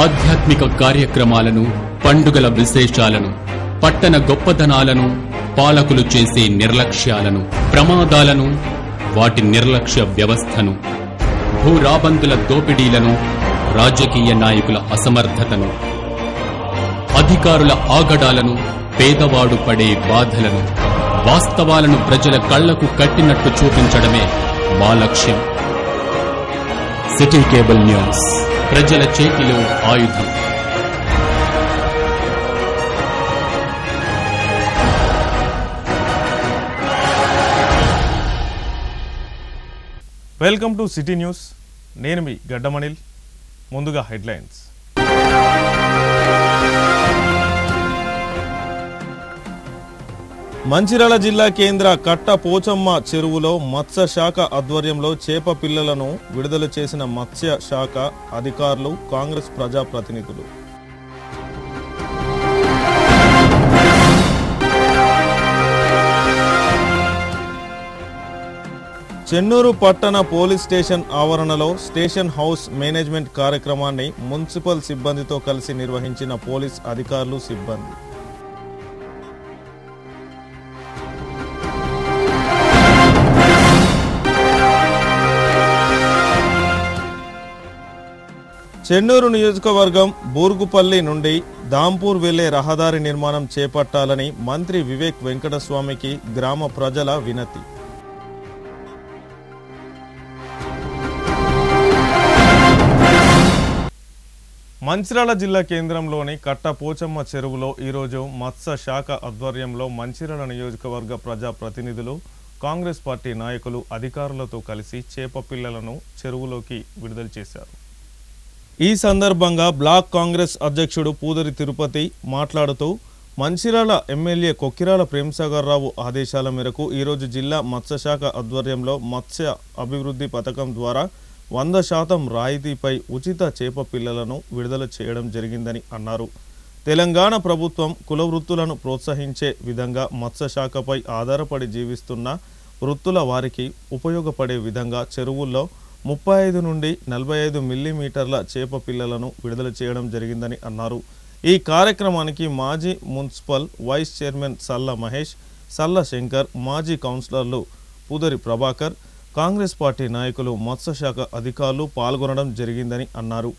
ఆధ్యాత్మిక కార్యక్రమాలను, పండుగల విశేషాలను, పట్టణ గొప్పదనాలను, పాలకులు చేసే నిర్లక్ష్యాలను, ప్రమాదాలను, వాటి నిర్లక్ష్య వ్యవస్థను, భూరాబందుల దోపిడీలను, రాజకీయ నాయకుల అసమర్థతను, అధికారుల ఆగడాలను, పేదవాడు పడే బాధలను, వాస్తవాలను ప్రజల కళ్లకు కట్టినట్టు చూపించడమే మా లక్ష్యం. సిటీ కేబుల్ న్యూస్, ప్రజల చేతిలో ఆయుధం. Welcome to city news. నేను మీ గడ్డమణిల్. ముందుగా హెడ్లైన్స్. మంచిర్యాల జిల్లా కేంద్ర కట్ట పోచమ్మ చెరువులో మత్స్య శాఖ ఆధ్వర్యంలో చేప పిల్లలను విడుదల చేసిన మత్స్య శాఖ అధికారులు, కాంగ్రెస్ ప్రజాప్రతినిధులు. చెన్నూరు పట్టణ పోలీస్ స్టేషన్ ఆవరణలో స్టేషన్ హౌస్ మేనేజ్మెంట్ కార్యక్రమాన్ని మున్సిపల్ సిబ్బందితో కలిసి నిర్వహించిన పోలీస్ అధికారులు, సిబ్బంది. చెన్నూరు నియోజకవర్గం బూర్గుపల్లి నుండి దాంపూర్ వెళ్లే రహదారి నిర్మాణం చేపట్టాలని మంత్రి వివేక్ వెంకటస్వామికి గ్రామ ప్రజల వినతి. మంచిర్యాల జిల్లా కేంద్రంలోని కట్ట పోచమ్మ చెరువులో ఈరోజు మత్స్య శాఖ ఆధ్వర్యంలో మంచిర్యాల నియోజకవర్గ ప్రజా ప్రతినిధులు, కాంగ్రెస్ పార్టీ నాయకులు అధికారులతో కలిసి చేప పిల్లలను చెరువులోకి విడుదల చేశారు. ఈ సందర్భంగా బ్లాక్ కాంగ్రెస్ అధ్యక్షుడు పూదరి తిరుపతి మాట్లాడుతూ, మంచిర్యాల ఎమ్మెల్యే కొక్కిరాల ప్రేమ్సాగర్ రావు ఆదేశాల మేరకు ఈరోజు జిల్లా మత్స్యశాఖ ఆధ్వర్యంలో మత్స్య అభివృద్ధి పథకం ద్వారా 100% రాయితీపై ఉచిత చేప పిల్లలను విడుదల చేయడం జరిగిందని అన్నారు. తెలంగాణ ప్రభుత్వం కుల వృత్తులను ప్రోత్సహించే విధంగా మత్స్యశాఖపై ఆధారపడి జీవిస్తున్న వృత్తుల వారికి ఉపయోగపడే విధంగా చెరువుల్లో 35 నుండి 45 మిల్లీమీటర్ల చేప పిల్లలను విడుదల చేయడం జరిగిందని అన్నారు. ఈ కార్యక్రమానికి మాజీ మున్సిపల్ వైస్ చైర్మన్ సల్ల మహేష్, సల్ల శంకర్, మాజీ కౌన్సిలర్లు పూదరి ప్రభాకర్, కాంగ్రెస్ పార్టీ నాయకులు, మత్స్యశాఖ అధికారులు పాల్గొనడం జరిగిందని అన్నారు.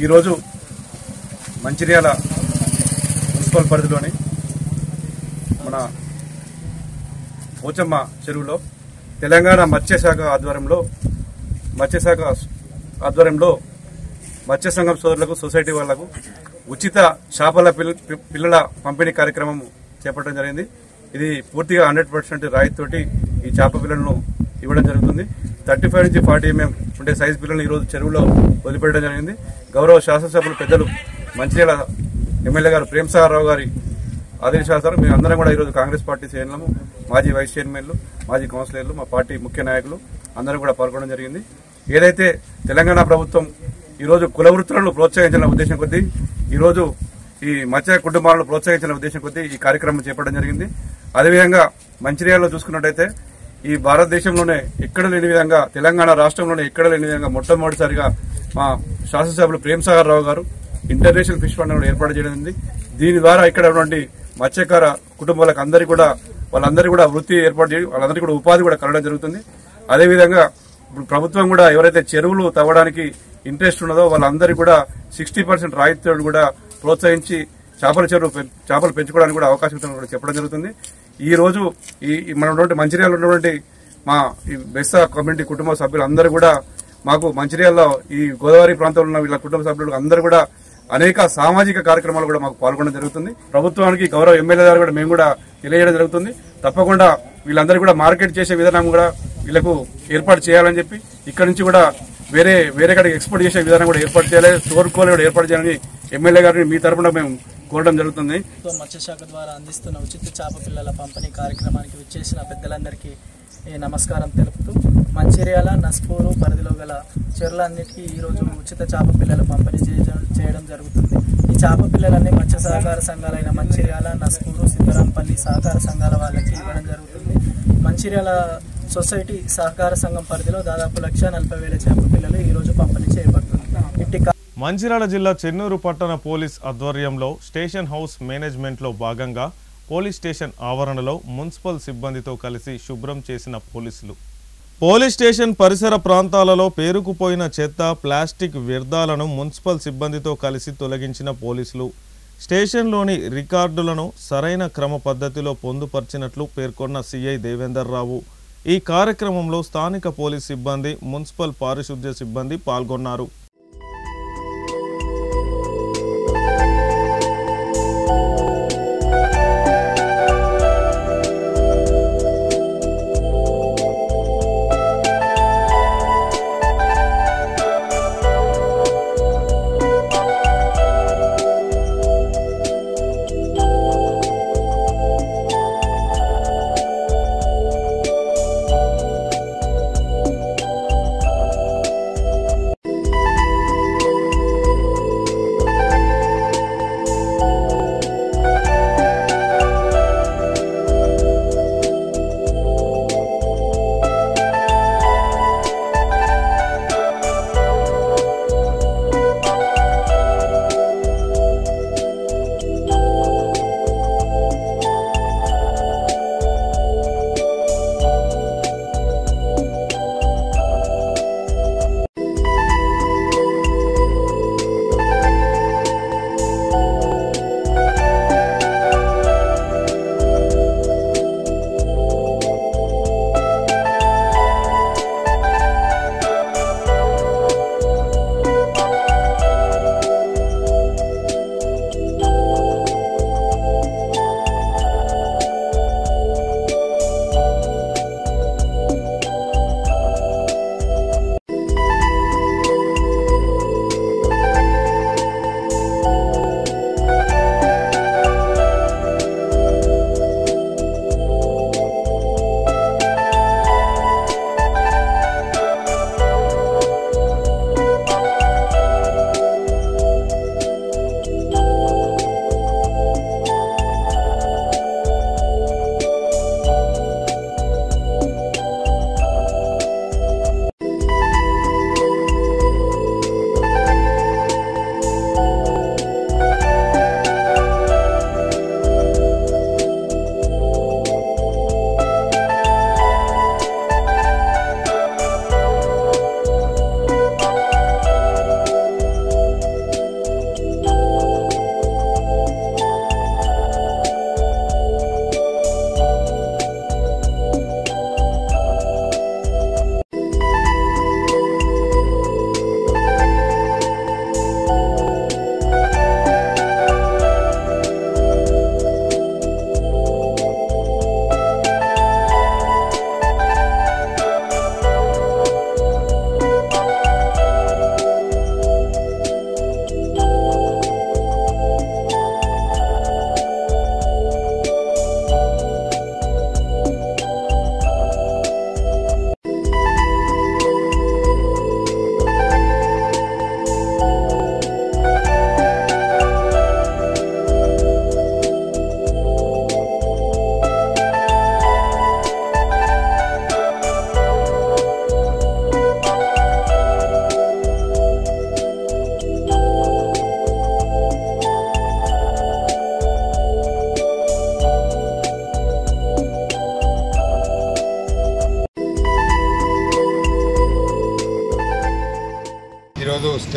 ఈరోజు మంచిర్యాల మున్సిపల్ పరిధిలోని మన పోచమ్మ చెరువులో తెలంగాణ మత్స్యశాఖ ఆధ్వర్యంలో మత్స్య సంఘం సోదరులకు, సొసైటీ వాళ్లకు ఉచిత చేపల పిల్లల పంపిణీ కార్యక్రమం చేపట్టడం జరిగింది. ఇది పూర్తిగా 100% రాయితీతోటి ఈ చేప పిల్లలను ఇవ్వడం జరుగుతుంది. 35 నుంచి 40 mm ఉండే సైజు పిల్లలను ఈరోజు చెరువులో వదిలిపెట్టడం జరిగింది. గౌరవ శాసనసభ్యులు పెద్దలు మంచిర్యాల ఎమ్మెల్యే గారు ప్రేమ్సాగర్ రావు గారి ఆదేశానుసారం మేము అందరం కూడా ఈరోజు కాంగ్రెస్ పార్టీ శ్రేణులము, మాజీ వైస్ చైర్మన్లు, మాజీ కౌన్సిలర్లు, మా పార్టీ ముఖ్య నాయకులు అందరం కూడా పాల్గొనడం జరిగింది. ఏదైతే తెలంగాణ ప్రభుత్వం ఈరోజు కుల వృత్తులను ప్రోత్సహించిన ఉద్దేశం కొద్దీ ఈరోజు ఈ మత్స్య కుటుంబాలను ప్రోత్సహించిన ఉద్దేశం కొద్దీ ఈ కార్యక్రమం చేపట్టడం జరిగింది. అదేవిధంగా మంచిర్యాలలో చూసుకున్నట్టయితే ఈ భారతదేశంలోనే ఎక్కడ లేని విధంగా, తెలంగాణ రాష్ట్రంలోనే ఎక్కడ లేని విధంగా మొట్టమొదటిసారిగా మా శాసనసభ్యులు ప్రేమ్ సాగర్ రావు గారు ఇంటర్నేషనల్ ఫిష్ ఫండ్ ఏర్పాటు చేయడం. దీని ద్వారా ఇక్కడ ఉన్నటువంటి మత్స్యకార కుటుంబాలకు అందరికీ కూడా వాళ్ళందరికీ కూడా వృత్తి ఏర్పాటు చేయడం, వాళ్ళందరికీ కూడా ఉపాధి కూడా కలగడం జరుగుతుంది. అదేవిధంగా ఇప్పుడు ప్రభుత్వం కూడా ఎవరైతే చెరువులు తవ్వడానికి ఇంట్రెస్ట్ ఉన్నదో వాళ్ళందరికీ కూడా 60% రాయితీలు కూడా ప్రోత్సహించి చేపలు పెంచుకోవడానికి కూడా అవకాశం కూడా చెప్పడం జరుగుతుంది. ఈ రోజు ఈ మన మంచిర్యాలలో ఉన్నటువంటి మా ఈ బెస్సా కమ్యూనిటీ కుటుంబ సభ్యులు అందరూ కూడా మాకు మంచిర్యాలలో ఈ గోదావరి ప్రాంతంలో ఉన్న వీళ్ళ కుటుంబ సభ్యులు అందరూ కూడా అనేక సామాజిక కార్యక్రమాలు కూడా మాకు పాల్గొనడం జరుగుతుంది. ప్రభుత్వానికి గౌరవ ఎమ్మెల్యే గారు కూడా మేము కూడా తెలియజేయడం జరుగుతుంది. తప్పకుండా వీళ్ళందరూ కూడా మార్కెట్ చేసే విధానం కూడా వీళ్ళకు ఏర్పాటు చేయాలని చెప్పి ఇక్కడ నుంచి కూడా వేరే కాడికి ఎక్స్పోర్ట్ చేసే విధానం కూడా ఏర్పాటు చేయాలి, స్టోర్ కూడా ఏర్పాటు చేయాలని ఎమ్మెల్యే గారిని మీ తరఫున మేము కోరడం జరుగుతుంది. మత్స్యశాఖ ద్వారా అందిస్తున్న ఉచిత చేప పిల్లల పంపిణీ కార్యక్రమానికి విచ్చేసిన పెద్దలందరికీ నమస్కారం తెలుపుతూ మంచిర్యాల నస్పూరు పరిధిలో గల చెరువులన్నిటికీ ఈరోజు ఉచిత చేప పిల్లల పంపిణీ చేయడం జరుగుతుంది. ఈ చేప పిల్లలన్నీ మత్స్య సహకార సంఘాలైన మంచిర్యాల, నస్పూరు, సిద్ధరాంపల్లి సహకార సంఘాల వాళ్ళకి ఇవ్వడం జరుగుతుంది. మంచిర్యాల సొసైటీ సహకార సంఘం పరిధిలో దాదాపు 1,40,000 చేప పిల్లలు ఈరోజు పంపిణీ చేయబడుతుంది. మంచిర్యాల జిల్లా చెన్నూరు పట్టణ పోలీస్ ఆధ్వర్యంలో స్టేషన్ హౌస్ మేనేజ్మెంట్లో భాగంగా పోలీస్ స్టేషన్ ఆవరణలో మున్సిపల్ సిబ్బందితో కలిసి శుభ్రం చేసిన పోలీసులు. పోలీస్ స్టేషన్ పరిసర ప్రాంతాలలో పేరుకుపోయిన చెత్త, ప్లాస్టిక్ వ్యర్థాలను మున్సిపల్ సిబ్బందితో కలిసి తొలగించిన పోలీసులు స్టేషన్లోని రికార్డులను సరైన క్రమ పద్ధతిలో పొందుపర్చినట్లు పేర్కొన్న సిఐ దేవేందర్ రావు. ఈ కార్యక్రమంలో స్థానిక పోలీస్ సిబ్బంది, మున్సిపల్ పారిశుద్ధ్య సిబ్బంది పాల్గొన్నారు.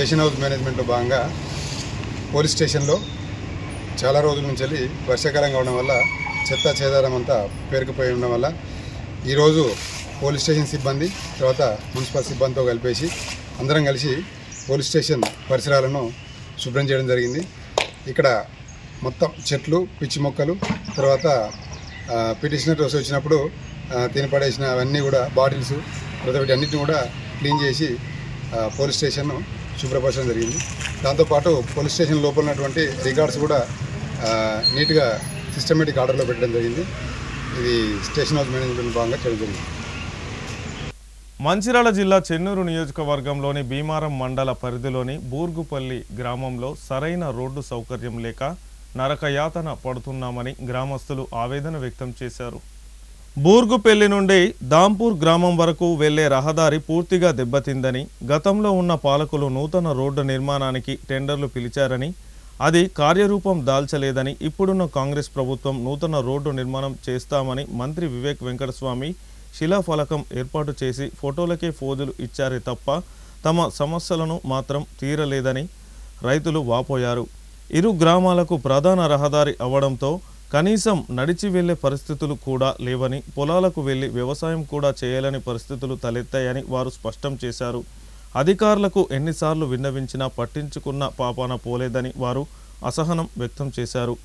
స్టేషన్ హౌస్ మేనేజ్మెంట్లో భాగంగా పోలీస్ స్టేషన్లో చాలా రోజుల నుంచి వర్షాకాలం కావడం వల్ల చెత్త చెదారం అంతా పేరుకుపోయి ఉండడం వల్ల ఈరోజు పోలీస్ స్టేషన్ సిబ్బంది తర్వాత మున్సిపల్ సిబ్బందితో కలిపేసి అందరం కలిసి పోలీస్ స్టేషన్ పరిసరాలను శుభ్రం చేయడం జరిగింది. ఇక్కడ మొత్తం చెట్లు, పిచ్చి మొక్కలు, తర్వాత పిటిషనర్స్ వచ్చినప్పుడు తినపడేసిన అవన్నీ కూడా బాటిల్స్, తర్వాత వీటన్నిటిని కూడా క్లీన్ చేసి పోలీస్ స్టేషన్ను శుభ్రపరచడం జరిగింది. దాంతోపాటు పోలీస్ స్టేషన్ లోపల ఉన్నటువంటి రికార్డ్స్ కూడా నీట్గా సిస్టమేటిక్ ఆర్డర్లో పెట్టడం జరిగింది. ఇది స్టేషన్ హౌస్ మేనేజ్మెంట్ భాగంగా చేయడం జరిగింది. మంచిర్యాల జిల్లా చెన్నూరు నియోజకవర్గంలోని భీమారం మండల పరిధిలోని బూర్గుపల్లి గ్రామంలో సరైన రోడ్డు సౌకర్యం లేక నరకయాతన పడుతున్నామని గ్రామస్తులు ఆవేదన వ్యక్తం చేశారు. బూర్గుపల్లి నుండి దాంపూర్ గ్రామం వరకు వెళ్లే రహదారి పూర్తిగా దెబ్బతిందని, గతంలో ఉన్న పాలకులు నూతన రోడ్డు నిర్మాణానికి టెండర్లు పిలిచారని, అది కార్యరూపం దాల్చలేదని, ఇప్పుడున్న కాంగ్రెస్ ప్రభుత్వం నూతన రోడ్డు నిర్మాణం చేస్తామని మంత్రి వివేక్ వెంకటస్వామి శిలాఫలకం ఏర్పాటు చేసి ఫోటోలకే ఫోజులు ఇచ్చారే తప్ప తమ సమస్యలను మాత్రం తీరలేదని రైతులు వాపోయారు. ఇరు గ్రామాలకు ప్రధాన రహదారి అవడంతో కనీసం నడిచి వెళ్లే పరిస్థితులు కూడా లేవని, పొలాలకు వెళ్లి వ్యవసాయం కూడా చేయలేని పరిస్థితులు తలెత్తాయని వారు స్పష్టం చేశారు. అధికారులకు ఎన్నిసార్లు విన్నవించినా పట్టించుకున్న పాపాన పోలేదని వారు అసహనం వ్యక్తం చేశారు.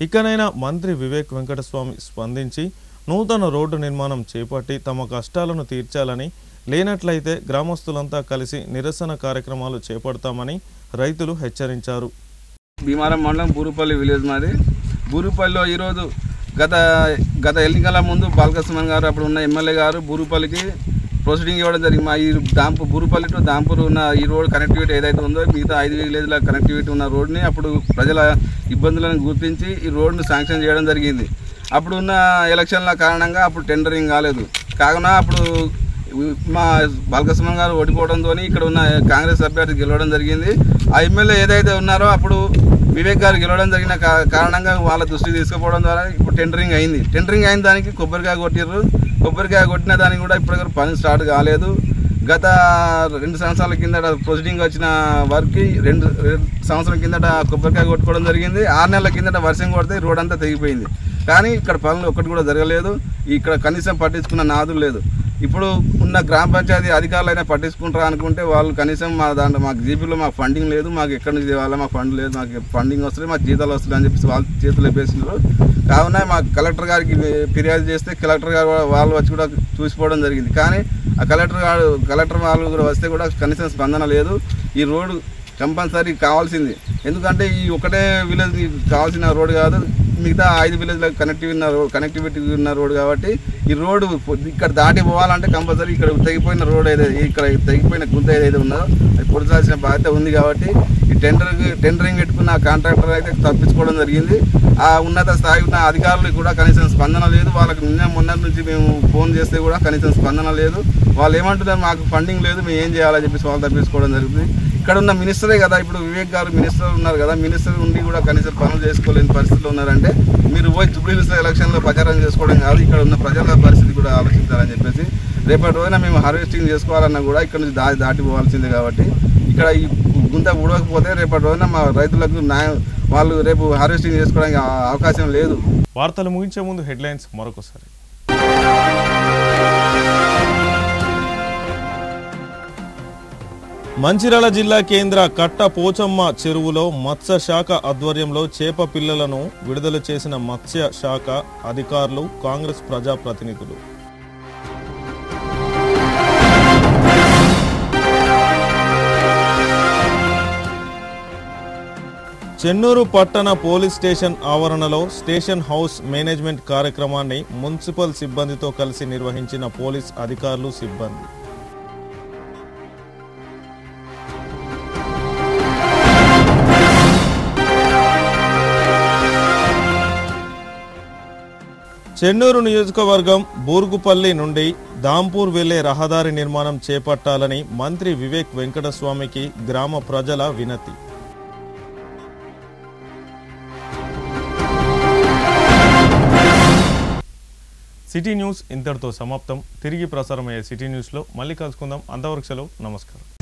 ఇకనైనా మంత్రి వివేక్ వెంకటస్వామి స్పందించి నూతన రోడ్డు నిర్మాణం చేపట్టి తమ కష్టాలను తీర్చాలని, లేనట్లయితే గ్రామస్తులంతా కలిసి నిరసన కార్యక్రమాలు చేపడతామని రైతులు హెచ్చరించారు. భీమారం మండలం బూరుపల్లి విలేజ్ మాది. బూరుపల్లిలో ఈరోజు గత ఎన్నికల ముందు బాలకృష్ణ గారు అప్పుడు ఉన్న ఎమ్మెల్యే గారు బూరుపల్లికి ప్రొసీడింగ్ ఇవ్వడం జరిగింది. మా ఈ బూరుపల్లి టు దాంపూర్ ఉన్న ఈ రోడ్ కనెక్టివిటీ ఏదైతే ఉందో మిగతా 5 విలేజ్ల కనెక్టివిటీ ఉన్న రోడ్ని అప్పుడు ప్రజల ఇబ్బందులను గుర్తించి ఈ రోడ్ను శాంక్షన్ చేయడం జరిగింది. అప్పుడు ఉన్న ఎలక్షన్ల కారణంగా అప్పుడు టెండరింగ్ కాలేదు. కావున అప్పుడు మా బాలకృష్ణ గారు ఓడిపోవడంతో ఇక్కడ ఉన్న కాంగ్రెస్ అభ్యర్థి గెలవడం జరిగింది. ఆ ఎమ్మెల్యే ఏదైతే ఉన్నారో అప్పుడు వివేక్ గారు గెలవడం జరిగిన కారణంగా వాళ్ళ దృష్టికి తీసుకుపోవడం ద్వారా ఇప్పుడు టెండరింగ్ అయింది. టెండరింగ్ అయిన దానికి కొబ్బరికాయ కొట్టిర్రు. కొబ్బరికాయ కొట్టిన దానికి కూడా ఇప్పటివరకు పని స్టార్ట్ కాలేదు. గత 2 సంవత్సరాల కిందట ప్రొసీడింగ్ వచ్చిన వర్క్కి 2 సంవత్సరాల కిందట కొబ్బరికాయ కొట్టుకోవడం జరిగింది. 6 నెలల కిందట వర్షం కొడితే రోడ్ అంతా తెగిపోయింది. కానీ ఇక్కడ పనులు ఒక్కటి కూడా జరగలేదు. ఇక్కడ కనీసం పట్టించుకున్న నాదులు లేదు. ఇప్పుడు ఉన్న గ్రామ పంచాయతీ అధికారులైనా పట్టించుకుంటారా అనుకుంటే వాళ్ళు కనీసం మాకు జీపీలో మాకు ఫండింగ్ లేదు, మాకు ఎక్కడి నుంచి తేవాలా, మాకు ఫండ్ లేదు, మాకు ఫండింగ్ వస్తుంది, మాకు జీతాలు వస్తుంది అని చెప్పేసి వాళ్ళు చేతులు వేసినారు. కావున మాకు కలెక్టర్ గారికి ఫిర్యాదు చేస్తే కలెక్టర్ గారు వాళ్ళు వచ్చి కూడా చూసిపోవడం జరిగింది. కానీ ఆ కలెక్టర్ వాళ్ళు కూడా వస్తే కూడా కనీసం స్పందన లేదు. ఈ రోడ్డు కంపల్సరీ కావాల్సింది. ఎందుకంటే ఈ ఒకటే విలేజ్ కావాల్సిన రోడ్డు కాదు, మిగతా 5 విలేజ్లకు కనెక్టివిటీ ఉన్న రోడ్డు కాబట్టి ఈ రోడ్డు ఇక్కడ దాటి పోవాలంటే కంపల్సరీ ఇక్కడ తెగిపోయిన రోడ్ ఏదైతే ఇక్కడ తెగిపోయిన గుంత ఏదైతే ఉన్నదో అది పొడిచాల్సిన బాధ్యత ఉంది. కాబట్టి ఈ టెండరింగ్ పెట్టుకున్న కాంట్రాక్టర్ అయితే తప్పించుకోవడం జరిగింది. ఆ ఉన్నత స్థాయి ఉన్న అధికారులకు కూడా కనీసం స్పందన లేదు. వాళ్ళకి మొన్నటి నుంచి మేము ఫోన్ చేస్తే కూడా కనీసం స్పందన లేదు. వాళ్ళు ఏమంటున్నారు, మాకు ఫండింగ్ లేదు, మేము ఏం చేయాలని చెప్పేసి వాళ్ళు తప్పించుకోవడం జరుగుతుంది. ఇక్కడ ఉన్న మినిస్టరే కదా, ఇప్పుడు వివేక్ గారు మినిస్టర్ ఉన్నారు కదా, మినిస్టర్ ఉండి కూడా కనీసం పనులు చేసుకోలేని పరిస్థితిలో ఉన్నారంటే మీరు పోయి జూబ్లీహిల్స్ ఎలక్షన్లో ప్రచారం చేసుకోవడం కాదు, ఇక్కడ ఉన్న ప్రజల పరిస్థితి కూడా ఆలోచించాలని చెప్పేసి రేపటి రోజున మేము హార్వెస్టింగ్ చేసుకోవాలన్నా కూడా ఇక్కడ నుంచి దాటిపోవాల్సిందే. కాబట్టి ఇక్కడ ఈ గుంత ఊడకపోతే రేపటి రోజున మా రైతులకు వాళ్ళు రేపు హార్వెస్టింగ్ చేసుకోవడానికి అవకాశం లేదు. వార్తలు ముగించే ముందు హెడ్లైన్స్ మరొకసారి. మంచిర్యాల జిల్లా కేంద్ర కట్ట పోచమ్మ చెరువులో మత్స్య శాఖ ఆధ్వర్యంలో చేప పిల్లలను విడుదల చేసిన మత్స్య శాఖ అధికారులు, కాంగ్రెస్ ప్రజాప్రతినిధులు. చెన్నూరు పట్టణ పోలీస్ స్టేషన్ ఆవరణలో స్టేషన్ హౌస్ మేనేజ్మెంట్ కార్యక్రమాన్ని మున్సిపల్ సిబ్బందితో కలిసి నిర్వహించిన పోలీస్ అధికారులు, సిబ్బంది. చెన్నూరు నియోజకవర్గం బూర్గుపల్లి నుండి దాంపూర్ వెళ్లే రహదారి నిర్మాణం చేపట్టాలని మంత్రి వివేక్ వెంకటస్వామికి గ్రామ ప్రజల వినతి. సిటీ న్యూస్ ఇంతటితో సమాప్తం. తిరిగి ప్రసారమయ్యే సిటీ న్యూస్లో మళ్ళీ కలుసుకుందాం. అంతవరకు సెలవు. నమస్కారం.